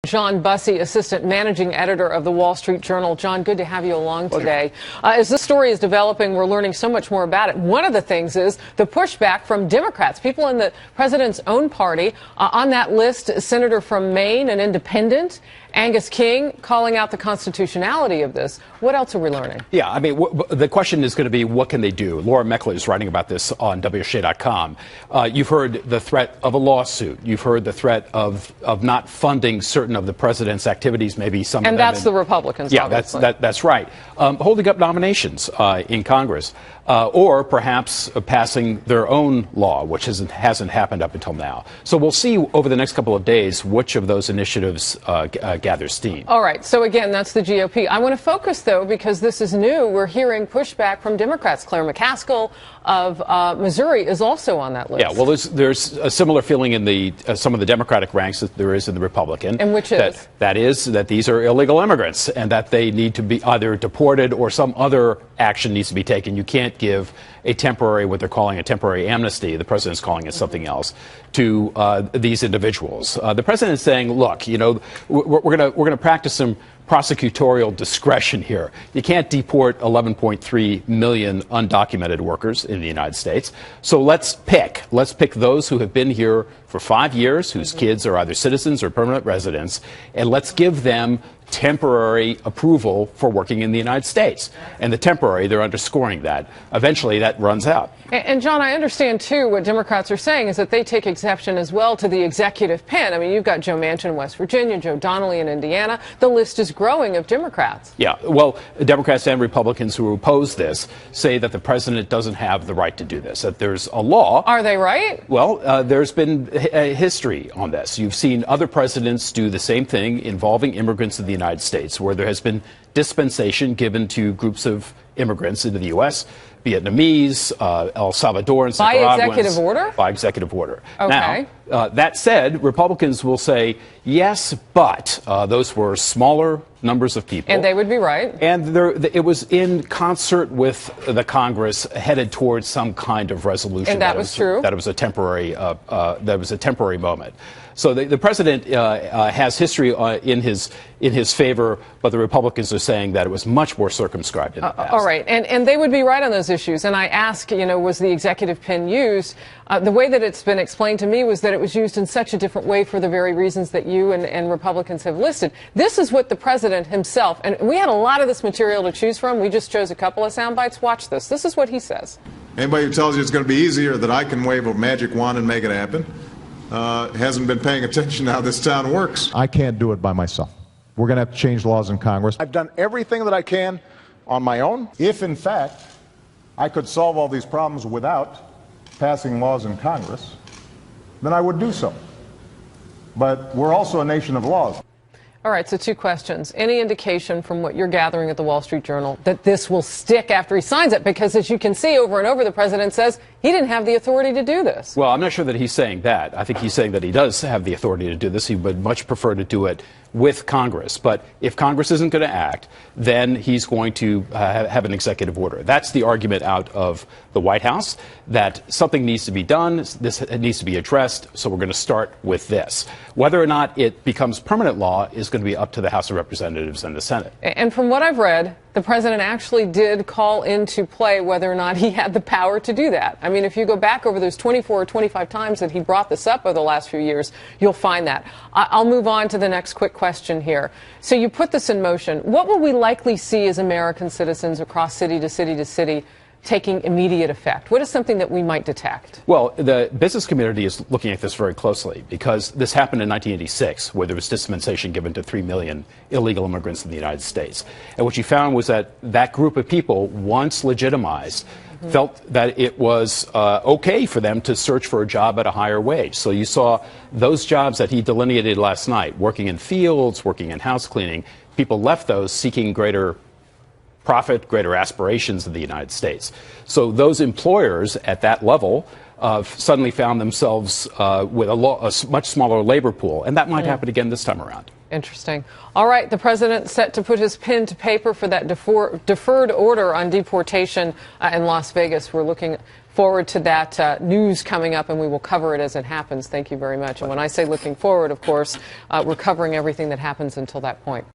John Bussey, assistant managing editor of the Wall Street Journal. John, good to have you along today. As this story is developing, we're learning so much more about it. One of the things is the pushback from Democrats, people in the president's own party. On that list, a senator from Maine, an independent, Angus King, calling out the constitutionality of this. What else are we learning? Yeah, I mean, the question is going to be, what can they do? Laura Meckler is writing about this on WSJ.com. You've heard the threat of a lawsuit. You've heard the threat of not funding certain of the president's activities, maybe some and of them. that's the Republicans, yeah, obviously. that's right. Holding up nominations in Congress. Or perhaps passing their own law, which hasn't happened up until now. So we'll see over the next couple of days which of those initiatives gather steam. All right. So again, that's the GOP. I want to focus, though, because this is new. We're hearing pushback from Democrats. Claire McCaskill of Missouri is also on that list. Yeah. Well, there's a similar feeling in the some of the Democratic ranks that there is in the Republican. And which is? That is that these are illegal immigrants and that they need to be either deported or some other action needs to be taken. You can't give a temporary, what they're calling a temporary amnesty, the president's calling it something else, to these individuals. The president is saying, look, you know, we're going to practice some prosecutorial discretion here. You can't deport 11.3 million undocumented workers in the United States. So let's pick those who have been here for 5 years, whose kids are either citizens or permanent residents, and let's give them temporary approval for working in the United States. And the temporary, they're underscoring that. Eventually, that runs out. And John, I understand, too, what Democrats are saying is that they take exception as well to the executive pen. I mean, you've got Joe Manchin in West Virginia, Joe Donnelly in Indiana. The list is growing of Democrats. Yeah, well, Democrats and Republicans who oppose this say that the president doesn't have the right to do this, that there's a law. Are they right? Well, there's been a history on this. You've seen other presidents do the same thing involving immigrants in the United States, where there has been dispensation given to groups of immigrants into the U.S., Vietnamese, El Salvadorans, by Nicaraguans. Executive order? By executive order. Okay. Now, that said, Republicans will say, yes, but those were smaller numbers of people. And they would be right. And it was in concert with the Congress headed towards some kind of resolution. And that was true? That it was a temporary, moment. So the president has history in his favor, but the Republicans are saying that it was much more circumscribed in the past. All right. And they would be right on those issues. And I ask, you know, was the executive pen used? The way that it's been explained to me was that it was used in such a different way for the very reasons that you and Republicans have listed. This is what the president himself, and we had a lot of this material to choose from. We just chose a couple of sound bites. Watch this. This is what he says. Anybody who tells you it's going to be easier, that I can wave a magic wand and make it happen, hasn't been paying attention to how this town works. I can't do it by myself. We're going to have to change laws in Congress. I've done everything that I can on my own. If, in fact, I could solve all these problems without passing laws in Congress, then I would do so. But we're also a nation of laws. All right, so two questions. Any indication from what you're gathering at the Wall Street Journal that this will stick after he signs it? Because as you can see over and over, the president says he didn't have the authority to do this. Well, I'm not sure that he's saying that. I think he's saying that he does have the authority to do this. He would much prefer to do it with Congress. But if Congress isn't going to act, then he's going to have an executive order. That's the argument out of the White House, that something needs to be done, this needs to be addressed, so we're going to start with this. Whether or not it becomes permanent law is going to be up to the House of Representatives and the Senate. And from what I've read, the president actually did call into play whether or not he had the power to do that. I mean, if you go back over those 24 or 25 times that he brought this up over the last few years, you'll find that. I'll move on to the next quick question here. So you put this in motion. What will we likely see as American citizens across city to city to city taking immediate effect? What is something that we might detect? Well, the business community is looking at this very closely because this happened in 1986, where there was dispensation given to 3 million illegal immigrants in the United States. And what you found was that that group of people, once legitimized, felt that it was okay for them to search for a job at a higher wage. So you saw those jobs that he delineated last night, working in fields, working in house cleaning, people left those seeking greater profit, greater aspirations in the United States. So those employers at that level suddenly found themselves with a much smaller labor pool, and that might happen again this time around. Interesting. All right, the president set to put his pen to paper for that deferred order on deportation in Las Vegas. We're looking forward to that news coming up, and we will cover it as it happens. Thank you very much. And when I say looking forward, of course, we're covering everything that happens until that point.